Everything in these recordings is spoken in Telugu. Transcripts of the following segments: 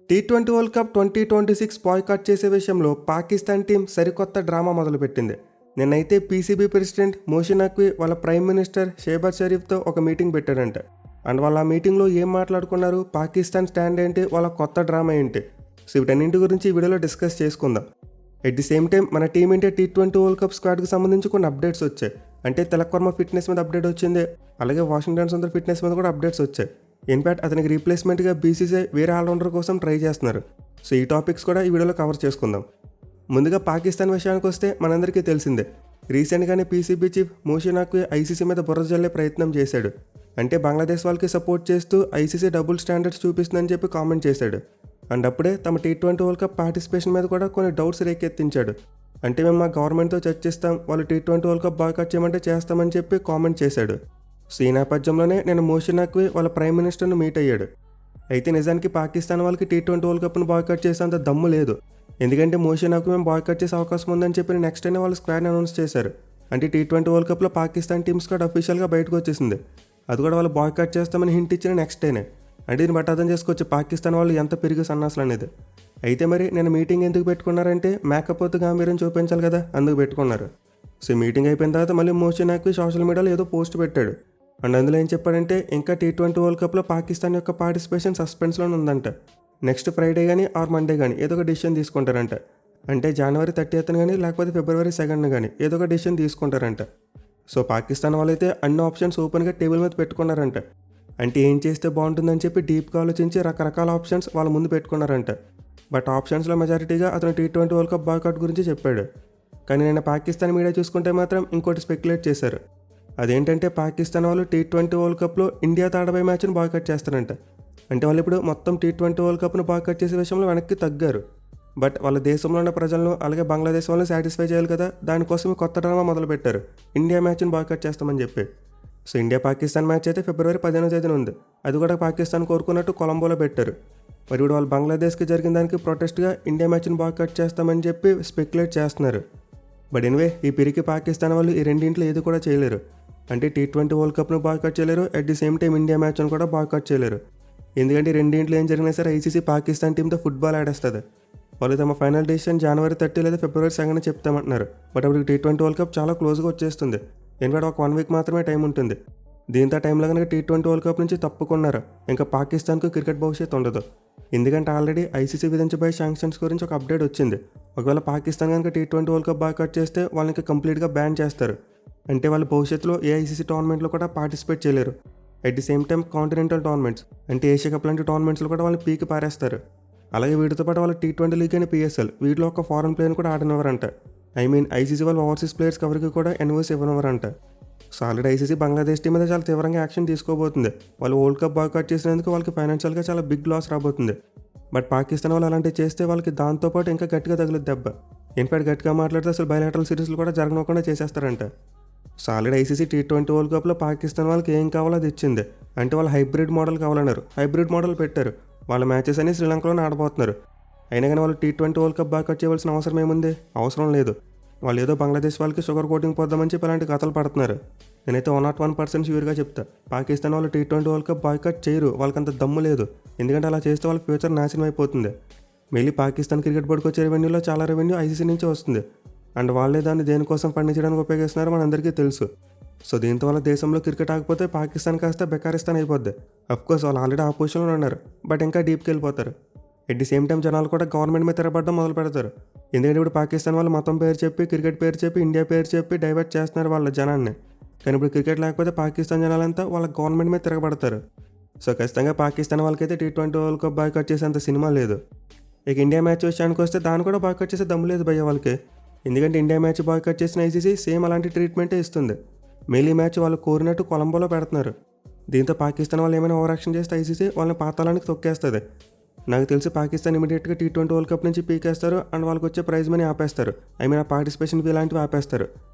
టీ20 వరల్డ్ కప్ 2026 బాయ్కాట్ చేసే విషయంలో పాకిస్తాన్ టీం సరికొత్త డ్రామా మొదలుపెట్టింది. నిన్నైతే పీసీబీ ప్రెసిడెంట్ మోషిన్ నఖ్వీ వాళ్ళ ప్రైమ్ మినిస్టర్ షెహబాజ్ షరీఫ్తో ఒక మీటింగ్ పెట్టారంట. అండ్ వాళ్ళ ఆ మీటింగ్లో ఏం మాట్లాడుకున్నారు, పాకిస్తాన్ స్టాండ్ ఏంటి, వాళ్ళ కొత్త డ్రామా ఏంటి, సో వీటన్నింటి గురించి ఈ వీడియోలో డిస్కస్ చేసుకుందాం. ఎట్ ది సేమ్ టైం మన టీమిండియా టీ20 వరల్డ్ కప్ స్క్వాడ్కి సంబంధించి కొన్ని అప్డేట్స్ వచ్చాయి. అంటే తిలక్ వర్మ ఫిట్నెస్ మీద అప్డేట్ వచ్చింది, అలాగే వాషింగ్టన్ సుందర్ ఫిట్నెస్ మీద కూడా అప్డేట్స్ వచ్చాయి. ఇన్ఫ్యాక్ట్ అతనికి రీప్లేస్మెంట్గా బీసీసీఐ వేరే ఆల్రౌండర్ కోసం ట్రై చేస్తున్నారు. సో ఈ టాపిక్స్ కూడా ఈ వీడియోలో కవర్ చేసుకుందాం. ముందుగా పాకిస్తాన్ విషయానికి వస్తే మనందరికీ తెలిసిందే, రీసెంట్గానే PCB chief Mohsin Naqvi ICC మీద బురద జల్లే ప్రయత్నం చేశాడు. అంటే బంగ్లాదేశ్ వాళ్ళకి సపోర్ట్ చేస్తూ ఐసీసీ డబుల్ స్టాండర్డ్స్ చూపిస్తుందని చెప్పి కామెంట్ చేశాడు. అండ్ అప్పుడే తమ టీ20 వరల్డ్ కప్ పార్టిసిపేషన్ మీద కూడా కొన్ని డౌట్స్ రేకెత్తించాడు. అంటే మేము మా గవర్నమెంట్తో చర్చిస్తాం, వాళ్ళు టీ20 వరల్డ్ కప్ బాయ్కాట్ చేయమంటే చేస్తామని చెప్పి కామెంట్ చేశాడు. సో ఈ నేపథ్యంలోనే నేను మోషిన్ నఖ్వీ వాళ్ళ ప్రైమ్ మినిస్టర్ను మీట్ అయ్యాడు. అయితే నిజానికి పాకిస్తాన్ వాళ్ళకి టీ20 వరల్డ్ కప్ను బాయ్కాట్ చేసేంత దమ్ము లేదు. ఎందుకంటే మోషిన్ నఖ్వీ మేము బాయ్కాట్ చేసే అవకాశం ఉందని చెప్పి నెక్స్ట్ అయినా వాళ్ళు స్క్వాడ్ అనౌన్స్ చేశారు. అంటే టీ20 వరల్డ్ కప్లో పాకిస్తాన్ టీమ్ స్క్వాడ్ అఫీషియల్గా బయటకు వచ్చేసింది. అది కూడా వాళ్ళు బాయ్కాట్ చేస్తామని హింట్ ఇచ్చిన నెక్స్ట్ డేనే. అంటే దీన్ని బట్టి అర్థం చేసుకోవచ్చు పాకిస్తాన్ వాళ్ళు ఎంత పెరిగి సన్నాసులు అనేది. అయితే మరి నేను మీటింగ్ ఎందుకు పెట్టుకున్నారంటే మేకపోతు గాంభీర్యం చూపించాలి కదా, అందుకు పెట్టుకున్నారు. సో మీటింగ్ అయిపోయిన తర్వాత మళ్ళీ మోషిన్ నఖ్వీ సోషల్ మీడియాలో ఏదో పోస్ట్ పెట్టాడు. అండ్ అందులో ఏం చెప్పాడంటే ఇంకా టీ20 వరల్డ్ కప్లో పాకిస్తాన్ యొక్క పార్టిసిపేషన్ సస్పెన్స్లోనే ఉందంట. నెక్స్ట్ ఫ్రైడే కానీ ఆర్ మండే కానీ ఏదో ఒక డిసిషన్ తీసుకుంటారంట. అంటే జనవరి 30th కానీ లేకపోతే ఫిబ్రవరి 2nd కానీ ఏదో ఒక డిసిషన్ తీసుకుంటారంట. సో పాకిస్తాన్ వాళ్ళైతే అన్ని ఆప్షన్స్ ఓపెన్గా టేబుల్ మీద పెట్టుకున్నారంట. అంటే ఏం చేస్తే బాగుంటుందని చెప్పి డీప్గా ఆలోచించి రకరకాల ఆప్షన్స్ వాళ్ళ ముందు పెట్టుకున్నారంట. బట్ ఆప్షన్స్లో మెజారిటీగా అతను టీ20 వరల్డ్ కప్ బాయ్కాట్ గురించి చెప్పాడు. కానీ నేను పాకిస్తాన్ మీడియా చూసుకుంటే మాత్రం ఇంకోటి స్పెక్యులేట్ చేశారు. అదేంటంటే పాకిస్తాన్ వాళ్ళు టీ20 వరల్డ్ కప్లో ఇండియాతో ఆడబోయే మ్యాచ్ను బాయ్కాట్ చేస్తారంట. అంటే వాళ్ళు ఇప్పుడు మొత్తం టీ20 వరల్డ్ కప్ను బాయ్కాట్ చేసే విషయంలో వెనక్కి తగ్గారు. బట్ వాళ్ళ దేశంలో ఉన్న ప్రజలను అలాగే బంగ్లాదేశ్ వాళ్ళని సాటిస్ఫై చేయాలి కదా, దానికోసం కొత్త డ్రామా మొదలుపెట్టారు, ఇండియా మ్యాచ్ను బాయ్కాట్ చేస్తామని చెప్పి. సో ఇండియా పాకిస్తాన్ మ్యాచ్ అయితే ఫిబ్రవరి 15వ తేదీన ఉంది. అది కూడా పాకిస్తాన్ కోరుకున్నట్టు కొలంబోలో పెట్టారు. మరి ఇప్పుడు వాళ్ళు బంగ్లాదేశ్కి జరిగిన దానికి ప్రొటెస్ట్గా ఇండియా మ్యాచ్ను బాయ్కాట్ చేస్తామని చెప్పి స్పెక్యులేట్ చేస్తున్నారు. బట్ ఎనివే ఈ పిరికి పాకిస్తాన్ వాళ్ళు ఈ రెండింటిలో ఏది కూడా చేయలేరు. అంటే టీ20 వరల్డ్ కప్ను బాయ్కాట్ చేయలేరు, at the same time India మ్యాచ్ను కూడా బాయ్కాట్ చేయలేరు. ఎందుకంటే రెండింటిలో ఏం జరిగినా సరే ఐసీసీ పాకిస్తాన్ టీంతో ఫుట్బాల్ ఆడేస్తుంది. వాళ్ళు తమ ఫైనల్ డెసిషన్ జనవరి 30 లేదా ఫిబ్రవరి 2nd చెప్తామంటున్నారు. బట్ అప్పుడు టీ20 వరల్డ్ కప్ చాలా క్లోజ్గా వచ్చేస్తుంది. ఎందుకంటే ఒక 1 వీక్ మాత్రమే టైం ఉంటుంది. దీంతో టైంలో కనుక టీ20 వరల్డ్ కప్ నుంచి తప్పుకున్నారు ఇంకా పాకిస్తాన్కు క్రికెట్ భవిష్యత్తు ఉండదు. ఎందుకంటే ఆల్రెడీ ఐసీసీ విధించబోయే శాంక్షన్స్ గురించి ఒక అప్డేట్ వచ్చింది. ఒకవేళ పాకిస్తాన్ కనుక టీ20 వరల్డ్ కప్ బాయ్కాట్ చేస్తే వాళ్ళకి కంప్లీట్గా బ్యాన్ చేస్తారు. అంటే వాళ్ళు భవిష్యత్తులో ఏ ఐసీసీ టోర్నమెంట్లో కూడా పార్టిసిపేట్ చేయలేరు. At the same time continental tournaments అంటే ఏషియా కప్ లాంటి టోర్నమెంట్స్లో కూడా వాళ్ళు పీకి పారేస్తారు. అలాగే వీటితో పాటు వాళ్ళు టీ20 లీగ్ అని పిఎస్ఎల్ వీటిలో ఒక ఫారెన్ ప్లేయర్ని కూడా ఆడనివ్వరంట. ఐసీసీ వాళ్ళు ఓవర్సీస్ ప్లేయర్స్ ఎవరికి కూడా ఎన్ఓసి ఇవ్వనివ్వరంట. So already ICC Bangladesh team మీద చాలా తీవ్రంగా యాక్షన్ తీసుకోబోతుంది. వాళ్ళు వరల్డ్ కప్ బాయ్కాట్ చేసినందుకు వాళ్ళకి ఫైనాన్షియల్గా చాలా బిగ్ లాస్ రాబోతుంది. బట్ పాకిస్తాన్ వాళ్ళు అలాంటివి చేస్తే వాళ్ళకి దాంతోపాటు ఇంకా గట్టిగా తగులుద్ది దెబ్బ. ఇన్ఫాక్ట్ గట్టిగా మాట్లాడితే అసలు బయలాటరల్ సిరీస్లు కూడా జరగకుండా చేసేస్తారంట. సో ఆల్రెడీ ఐసీసీ టీ20 వరల్డ్ కప్లో పాకిస్తాన్ వాళ్ళకి ఏం కావాలో అది ఇచ్చింది. అంటే వాళ్ళు హైబ్రిడ్ మోడల్ కావాలన్నారు, హైబ్రిడ్ మోడల్ పెట్టారు. వాళ్ళ మ్యాచెస్ అన్ని శ్రీలంకలోనే ఆడబోతున్నారు. అయినా కానీ వాళ్ళు టీ20 వరల్డ్ కప్ బాయ్కాట్ చేయవలసిన అవసరం ఏముంది, అవసరం లేదు. వాళ్ళు ఏదో బంగ్లాదేశ్ వాళ్ళకి షుగర్ కోటింగ్ పోద్దామని చెప్పి అలాంటి కథలు పడుతున్నారు. నేనైతే 101% ష్యూర్గా చెప్తా, పాకిస్తాన్ వాళ్ళు టీ20 వరల్డ్ కప్ బాయ్కాట్ చేయరు, వాళ్ళకంత దమ్ము లేదు. ఎందుకంటే అలా చేస్తే వాళ్ళ ఫ్యూచర్ నాశనం అయిపోతుంది. మళ్ళీ పాకిస్తాన్ క్రికెట్ బోర్డుకి వచ్చే రెవెన్యూలో చాలా రెవెన్యూ ఐసీసీ నుంచి వస్తుంది. అండ్ వాళ్ళే దాన్ని దేనికోసం పండించడానికి ఉపయోగిస్తున్నారు మనందరికీ తెలుసు. సో దీంతో వాళ్ళ దేశంలో క్రికెట్ ఆగిపోతే పాకిస్తాన్ కాస్త బెకారిస్తాన్ అయిపోద్ది. అఫ్కోర్స్ వాళ్ళు ఆల్రెడీ ఆ పొజిషన్లో ఉన్నారు, బట్ ఇంకా డీప్కి వెళ్ళిపోతారు. ఎట్ ది సేమ్ టైం జనాలు కూడా గవర్నమెంట్ మీద తిరగబడడం మొదలు పెడతారు. ఎందుకంటే ఇప్పుడు పాకిస్తాన్ వాళ్ళు మతం పేరు చెప్పి, క్రికెట్ పేరు చెప్పి, ఇండియా పేరు చెప్పి డైవర్ట్ చేస్తున్నారు వాళ్ళ జనాన్ని. కానీ ఇప్పుడు క్రికెట్ లేకపోతే పాకిస్తాన్ జనాలంతా వాళ్ళ గవర్నమెంట్ మీద తిరగబడతారు. సో ఖచ్చితంగా పాకిస్తాన్ వాళ్ళకైతే టీ20 వరల్డ్ కప్ బాయ్కాట్ చేసేంత సినిమా లేదు. ఇక ఇండియా మ్యాచ్ విషయానికి వస్తే దాన్ని కూడా బాయ్కాట్ చేసే దమ్ము లేదు భయ్య వాళ్ళకి. ఎందుకంటే ఇండియా మ్యాచ్ బాయ్కాట్ చేసిన ఐసీసీ సేమ్ అలాంటి ట్రీట్మెంటే ఇస్తుంది. మేలీ మ్యాచ్ వాళ్ళు కోరినట్టు కొలంబోలో పెడుతున్నారు. దీంతో పాకిస్తాన్ వాళ్ళు ఏమైనా ఓవర్ యాక్షన్ చేస్తే ఐసీసీ వాళ్ళని పాతాళానికి తొక్కేస్తుంది. నాకు తెలిసి పాకిస్తాన్ ఇమీడియట్గా టీ20 వరల్డ్ కప్ నుంచి పీకేస్తారు అండ్ వాళ్ళకి వచ్చే ప్రైజ్ మనీ ఆపేస్తారు. పార్టిసిపేషన్ ఫీ లాంటివి ఆపేస్తారు.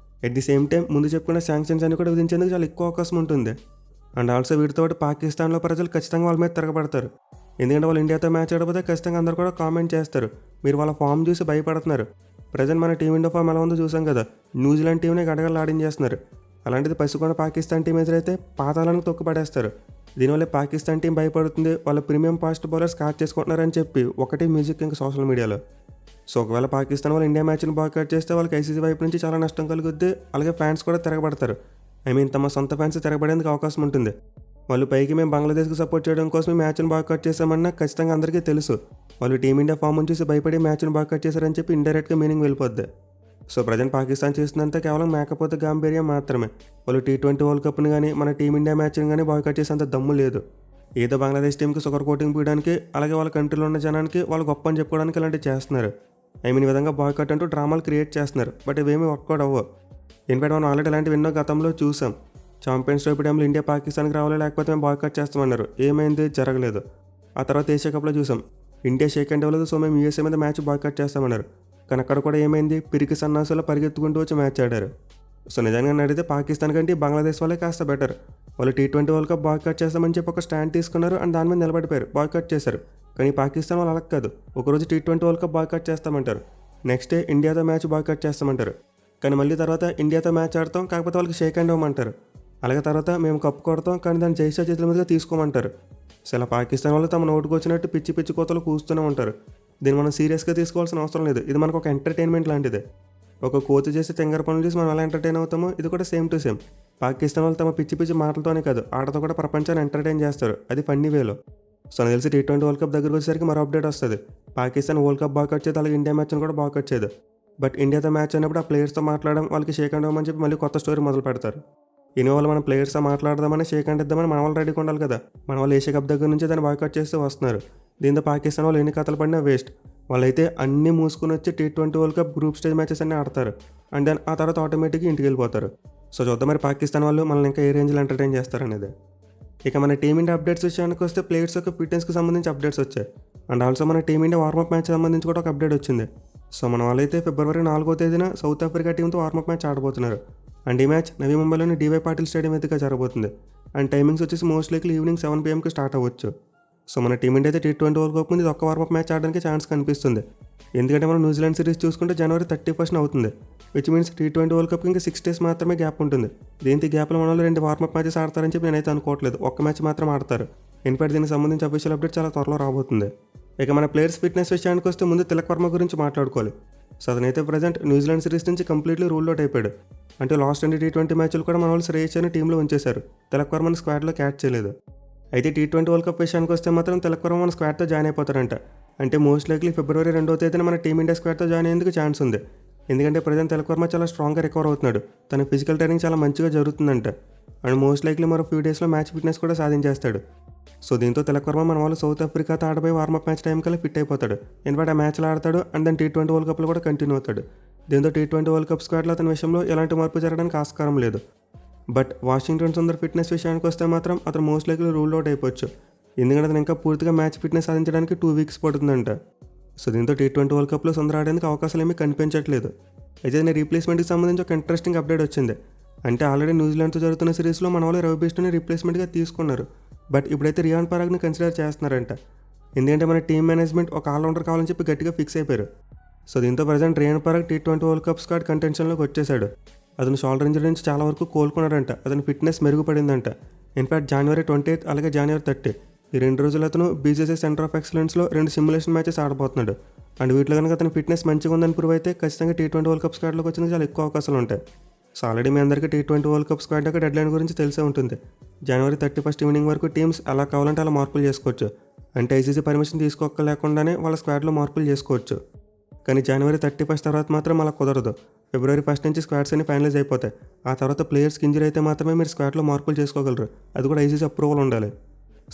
ఎట్ ది సేమ్ టైం ముందు చెప్పుకున్న శాంక్షన్స్ అని కూడా విధించేందుకు చాలా ఎక్కువ అవకాశం ఉంటుంది. అండ్ ఆల్సో వీటితో పాటు పాకిస్తాన్లో ప్రజలు ఖచ్చితంగా వాళ్ళ మీద తిరగబడతారు. ఎందుకంటే వాళ్ళు ఇండియాతో మ్యాచ్ ఆడిపోతే ఖచ్చితంగా అందరూ కూడా కామెంట్ చేస్తారు, మీరు వాళ్ళ ఫామ్ చూసి భయపడుతున్నారు. ప్రజెంట్ మన టీమిండియా ఫామ్ ఎలా ఉందో చూసాం కదా, న్యూజిలాండ్ టీంని గడగలు ఆడించేస్తున్నారు. అలాంటిది పసికొండ పాకిస్తాన్ టీం ఎదురైతే పాతాళానికి తొక్కుపడేస్తారు. దీనివల్ల పాకిస్తాన్ టీం భయపడుతుంది, వాళ్ళ ప్రీమియం ఫాస్ట్ బౌలర్స్ క్యాచ్ చేసుకుంటున్నారని చెప్పి ఒకటి మ్యూజిక్ ఇంకా సోషల్ మీడియాలో. సో ఒకవేళ పాకిస్తాన్ వాళ్ళు ఇండియా మ్యాచ్ని బాయ్కాట్ చేస్తే వాళ్ళకి ఐసీసీ వైపు నుంచి చాలా నష్టం కలుగుద్ది. అలాగే ఫ్యాన్స్ కూడా తిరగబడతారు. తమ సొంత ఫ్యాన్స్ తిరగబడేందుకు అవకాశం ఉంటుంది. వాళ్ళు పైకి మేము బంగ్లాదేశ్కి సపోర్ట్ చేయడం కోసం ఈ మ్యాచ్ని బాయ్కాట్ చేశామన్నా ఖచ్చితంగా అందరికీ తెలుసు వాళ్ళు టీమిండియా ఫామ్ చూసి భయపడి మ్యాచ్ని బాయ్కాట్ చేశారని చెప్పి ఇండైరెక్ట్గా మీనింగ్ వెళ్ళిపోద్ది. సో ప్రజెంట్ పాకిస్తాన్ చేస్తుందంతా కేవలం మేకపోతే గాంభీర్యం మాత్రమే. వాళ్ళు T20 వరల్డ్ కప్ని కానీ మన టీమిండియా మ్యాచ్ని కానీ బాయ్కాట్ చేసేంత దమ్ము లేదు. ఏదో బంగ్లాదేశ్ టీంకి షుగర్ కోటింగ్ పీయడానికి, అలాగే వాళ్ళ కంట్రీలో ఉన్న జనానికి వాళ్ళు గొప్ప అని చెప్పుకోవడానికి ఇలాంటివి చేస్తున్నారు. ఈ విధంగా బాయ్కాట్ అంటూ డ్రామాలు క్రియేట్ చేస్తున్నారు. బట్ ఇవేమీ వర్కౌట్ అవ్వవు. ఇన్ఫాక్ట్ మనం ఆల్రెడీ ఇలాంటివి ఎన్నో గతంలో చూసాం. ఛాంపియన్స్ ట్రోఫీ టైంలో ఇండియా పాకిస్తాన్కి రావాలి, లేకపోతే మేము బాయ్కాట్ చేస్తామన్నారు. ఏమైంది? జరగలేదు. ఆ తర్వాత ఏషియా కప్లో చూసాం, ఇండియా షేక్ హ్యాండ్ ఇవ్వలేదు, సో మేము USA మీద మ్యాచ్ బాయ్కాట్ చేస్తామన్నారు. కానీ అక్కడ కూడా ఏమైంది? పిరికి సన్నాసులో పరిగెత్తుకుంటూ వచ్చి మ్యాచ్ ఆడారు. సో నిజంగా అడిగితే పాకిస్తాన్ కంటే బంగ్లాదేశ్ వాళ్ళే కాస్త బెటర్. వాళ్ళు T20 వరల్డ్ కప్ బాయ్కాట్ చేస్తామని చెప్పి ఒక స్టాండ్ తీసుకున్నారు అండ్ దాని మీద నిలబడిపోయారు, బాయ్కాట్ చేశారు. కానీ పాకిస్తాన్ వాళ్ళు అలా కాదు. ఒకరోజు T20 వరల్డ్ కప్ బాయ్కాట్ చేస్తామంటారు, నెక్స్ట్ డే ఇండియాతో మ్యాచ్ బాయ్కాట్ చేస్తామంటారు. కానీ మళ్ళీ తర్వాత ఇండియాతో మ్యాచ్ ఆడతాం, కాకపోతే వాళ్ళకి షేక్ హ్యాండ్ ఇవ్వమంటారు. అలాగే తర్వాత మేము కప్పు కొడతాం, కానీ దాన్ని జైషా చేతుల మీదుగా తీసుకోమంటారు. సో ఇలా పాకిస్తాన్ వాళ్ళు తమ నోటుకు వచ్చినట్టు పిచ్చి పిచ్చి కోతలు కూస్తూనే ఉంటారు. దీన్ని మనం సీరియస్గా తీసుకోవాల్సిన అవసరం లేదు. ఇది మనకు ఒక ఎంటర్టైన్మెంట్ లాంటిదే. ఒక కోతి చేసి తెంగర పనులు చేసి మనం ఎలా ఎంటర్టైన్ అవుతామో ఇది కూడా సేమ్ టు సేమ్. పాకిస్తాన్ వాళ్ళు తమ పిచ్చి పిచ్చి మాటలతోనే కాదు, ఆటతో కూడా ప్రపంచాన్ని ఎంటర్టైన్ చేస్తారు, అది ఫన్నీ వేలో. సో నాకు తెలిసి T20 వరల్డ్ కప్ దగ్గరకు వచ్చేసరికి మరో అప్డేట్ వస్తుంది. పాకిస్తాన్ వరల్డ్ కప్ బాయ్కాట్ చేయదు, అలాగే ఇండియా మ్యాచ్ని కూడా బాయ్కాట్ చేయదు. బట్ ఇండియాతో మ్యాచ్ అయినప్పుడు ఆ ప్లేయర్స్తో మాట్లాడడం, వాళ్ళకి షేక్ హ్యాండ్ ఇవ్వమని చెప్పి మళ్ళీ కొత్త స్టోరీ మొదలు పెడతారు. ఇన్వాళ్ళు మన ప్లేయర్స్తో మాట్లాడదామని, షేక్ హ్యాండ్ ఇద్దామని మన వాళ్ళు రెడీగా ఉండాలి కదా. మన వాళ్ళు ఏషియా కప్ దగ్గర నుంచి దాన్ని బాయ్కాట్ చేస్తూ వస్తున్నారు. దీంతో పాకిస్తాన్ వాళ్ళు ఎన్ని కథలు పడినా వేస్ట్. వాళ్ళైతే అన్నీ మూసుకుని వచ్చి T20 world cup group stage matches అన్నీ ఆడతారు అండ్ దెన్ ఆ తర్వాత ఆటోమేటిక్గా ఇంటికి వెళ్ళిపోతారు. సో చూద్దాం మరి పాకిస్తాన్ వాళ్ళు మనల్ని ఇంకా ఏ రేంజ్లో ఎంటర్టైన్ చేస్తారనేది. ఇక మన టీమిండియా అప్డేట్స్ విషయానికి వస్తే ప్లేయర్స్ యొక్క ఫిట్నెస్కి సంబంధించి అప్డేట్స్ వచ్చాయి. అండ్ ఆల్సో మన టీమిండియా వార్మప్ మ్యాచ్ సంబంధించి కూడా ఒక అప్డేట్ వచ్చింది. సో మన వాళ్ళైతే ఫిబ్రవరి 4వ తేదీన సౌత్ ఆఫ్రికా టీంతో వార్మప్ మ్యాచ్ ఆడబోతున్నారు. అండ్ ఈ మ్యాచ్ నవీ ముంబైలోని DY పాటిల్ స్టేడియం ఎదురుగా జరగబోతుంది. అండ్ టైమింగ్స్ వచ్చేసి most likely evening 7 PM start అవ్వచ్చు. సో మన టీమిండియా అయితే T20 వరల్డ్ కప్ ముందు ఇది ఒక్క వార్మప్ మ్యాచ్ ఆడడానికి ఛాన్స్ కనిపిస్తుంది. ఎందుకంటే మనం న్యూజిలాండ్ సిరీస్ చూసుకుంటే జనవరి 31st అవుతుంది, విచ్ మీన్స్ T20 వరల్డ్ కప్కి ఇంకా 6 days మాత్రమే గ్యాప్ ఉంటుంది. దీంతో గ్యాప్లో మన వాళ్ళు 2 వార్మప్ మ్యాచెస్ ఆడతారని చెప్పి నేనైతే అనుకోవట్లేదు, ఒక్క మ్యాచ్ మాత్రం ఆడతారు. ఇన్ఫాక్ట్ దీనికి సంబంధించి అఫీషియల్ అప్డేట్ చాలా త్వరలో రాబోతుంది. ఇక మన ప్లేయర్స్ ఫిట్నెస్ విషయానికి వస్తే ముందు తిలక్ వర్మ గురించి మాట్లాడుకోవాలి. సో అతనైతే ప్రజెంట్ న్యూజిలాండ్ సిరీస్ నుంచి కంప్లీట్లీ రూల్ అవుట్ అయిపోయాడు. అంటే లాస్ట్ 2 T20 మ్యాచ్లు కూడా మన వాళ్ళు శ్రేయస్ అని టీంలో ఉంచేశారు, తిలక్ వర్మని స్క్వాడ్లో క్యాచ్ చేయలేదు. అయితే T20 వరల్డ్ కప్ విషయానికి వస్తే మాత్రం తిలక్ వర్మ మన స్క్వాడ్తో జాయిన్ అయిపోతారంట. అంటే మోస్ట్ లైక్లీ ఫిబ్రవరి 2వ తేదీన మన టీమిండియా స్క్వాడ్తో జాయిన్ అయ్యేందుకు ఛాన్స్ ఉంది. ఎందుకంటే ప్రజెంట్ తిలక్ వర్మ చాలా స్ట్రాంగ్గా రికవర్ అవుతున్నాడు, తన ఫిజికల్ ట్రైనింగ్ చాలా మంచిగా జరుగుతుందంట. అండ్ మోస్ట్ లైక్లీ మరో ఫ్యూ డేస్లో మ్యాచ్ ఫిట్నెస్ కూడా సాధించేస్తాడు. సో దీంతో తిలక్ వర్మ మన వాళ్ళు సౌత్ ఆఫ్రికాతో ఆడబోయి వార్మప్ మ్యాచ్ టైం కల్లా ఫిట్ అయిపోతాడు. ఇన్ఫాక్ట్ ఆ మ్యాచ్లో ఆడతాడు అండ్ దెన్ T20 వరల్డ్ కప్లో కూడా కంటిన్యూ అవుతాడు. దీంతో T20 వరల్డ్ కప్ స్క్వాడ్లో అతని విషయంలో ఎలాంటి మార్పు జరగడానికి ఆస్కారం లేదు. బట్ వాషింగ్టన్ సుందర్ ఫిట్నెస్ విషయానికి వస్తే మాత్రం అతను మోస్ట్ లైక్లీ రూల్ అవుట్ అయిపోవచ్చు. ఎందుకంటే అతను ఇంకా పూర్తిగా మ్యాచ్ ఫిట్నెస్ సాధించడానికి 2 weeks పడుతుందంట. సో దీంతో T20 వరల్డ్ కప్లో సుందర్ ఆడేందుకు అవకాశాలు ఏమీ కనిపించట్లేదు. అయితే నేను రీప్లేస్మెంట్కి సంబంధించి ఒక ఇంట్రెస్టింగ్ అప్డేట్ వచ్చింది. అంటే ఆల్రెడీ న్యూజిలాండ్తో జరుగుతున్న సిరీస్లో మన వాళ్ళు రవి బిష్ణుని రీప్లేస్మెంట్గా తీసుకున్నారు. బట్ ఇప్పుడైతే రియాన్ పరాగ్ని కన్సిడర్ చేస్తున్నారంట. ఎందుకంటే మన టీమ్ మేనేజ్మెంట్ ఒక ఆల్రౌండర్ కావాలని చెప్పి గట్టిగా ఫిక్స్ అయిపోయారు. సో దీంతో present Riyan Parag T20 world cup squad కంటెన్షన్లోకి వచ్చేసాడు. అతను షోల్డర్ ఇంజరీ నుంచి చాలా వరకు కోలుకున్నాడంట, అతని ఫిట్నెస్ మెరుగుపడిందంట. ఇన్ఫాక్ట్ January 28 అలాగే January 30 ఈ 2 రోజులు అతను BCCI సెంటర్ ఆఫ్ ఎక్సలెన్స్లో 2 సిమ్యులేషన్ మ్యాచెస్ ఆడబోతున్నాడు. అండ్ వీటిలో కనుక అతని ఫిట్నెస్ మంచిగా ఉందని ప్రూవ్ అయితే ఖచ్చితంగా T20 వరల్డ్ కప్ స్క్వాడ్లోకి వచ్చిన చాలా ఎక్కువ అవకాశాలు ఉంటాయి. సో ఆల్రెడీ మీ అందరికీ T20 వరల్డ్ కప్ స్క్వాడ్ యొక్క డెడ్లైన్ గురించి తెలిసే ఉంటుంది. January 31st ఈవినింగ్ వరకు టీమ్స్ ఎలా కావాలంటే అలా మార్పులు చేసుకోవచ్చు. అంటే ICC పర్మిషన్ తీసుకోలేకుండానే వాళ్ళ స్క్వాడ్లో మార్పులు చేసుకోవచ్చు. కానీ January 31st తర్వాత మాత్రం అలా కుదరదు. February 1st నుంచి స్క్వాడ్స్ అన్ని ఫైనలైజ్ అయిపోతాయి. ఆ తర్వాత ప్లేయర్స్కి ఇంజరీ అయితే మాత్రమే మీరు స్క్వాడ్లో మార్పులు చేసుకోగలరు, అది కూడా ICC అప్రూవల్ ఉండాలి.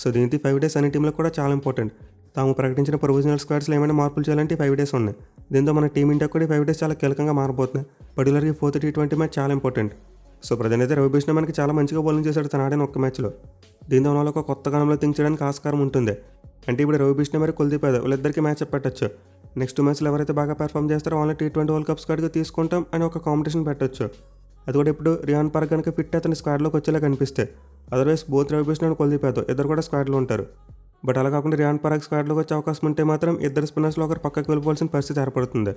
సో దీనికి 5 days అన్ని టీంలకు కూడా చాలా ఇంపార్టెంట్. తాము ప్రకటించిన ప్రొవిజనల్ స్క్వాడ్స్లో ఏమైనా మార్పులు చేయాలంటే 5 days ఉన్నాయి. దీంతో మన టీమిండియా కూడా 5 days చాలా కీలకంగా మారబోతున్నాయి. పర్టికులర్గా 4th T20 మ్యాచ్ చాలా ఇంపార్టెంట్. సో ప్రజెంట్ అయితే రవి బిష్ణు మనకి చాలా మంచిగా బౌలింగ్ చేశాడు తను ఆడిన ఒక్క మ్యాచ్లో. దీంతో మన ఒక కొత్త గణంలో థింక్ చేయడానికి ఆస్కారం ఉంటుంది. అంటే ఇప్పుడు రవి బిష్ణు మరి కుల్దీప్ యాదవ్ వీళ్ళిద్దరికి మ్యాచ్ పెట్టచ్చు. నెక్స్ట్ మ్యాచ్లో ఎవరైతే బాగా పెర్ఫామ్ చేస్తారో వాళ్ళని T20 వరల్డ్ కప్ స్క్వాడ్కి తీసుకుంటాం అని ఒక కాంపిటీషన్ పెట్టచ్చు. అది కూడా ఇప్పుడు రియాన్ పరాగ్ కనుక ఫిట్ అతని స్క్వాడ్లోకి వచ్చేలా కనిపిస్తే. Otherwise both Ravi Bishnu and Kuldeep Yadav ఇద్దరు కూడా స్క్వాడ్లో ఉంటారు. బట్ అలా కాకుండా రియాన్ పరాగ్ స్క్వాడ్లోకి వచ్చే అవకాశం ఉంటే మాత్రం ఇద్దరు స్పిన్నర్స్లో ఒకరు పక్కకు వెళ్ళిపోవాల్సిన పరిస్థితి ఏర్పడుతుంది.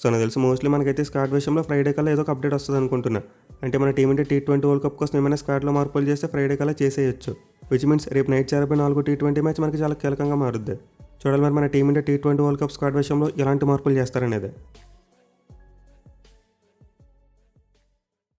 సో నాకు తెలిసి మోస్ట్లీ మనకైతే స్క్వాడ్ విషయంలో ఫ్రైడే కల్లా ఏదో ఒక అప్డేట్ వస్తుంది అనుకుంటున్నా. అంటే మన టీం అంటే T20 వరల్డ్ కప్ కోసం ఏమైనా స్క్వాడ్లో మార్పులు చేస్తే ఫ్రైడే కల్లా చేసేయచ్చు, విచ్ మీన్స్ రేపు నైట్ జరగబోయే 4 టీ20 మ్యాచ్ మనకి చాలా కీలకంగా మారుద్ది. చూడాలి మరి మన team India T20 world cup squad విషయంలో ఎలాంటి మార్పులు చేస్తారనేది.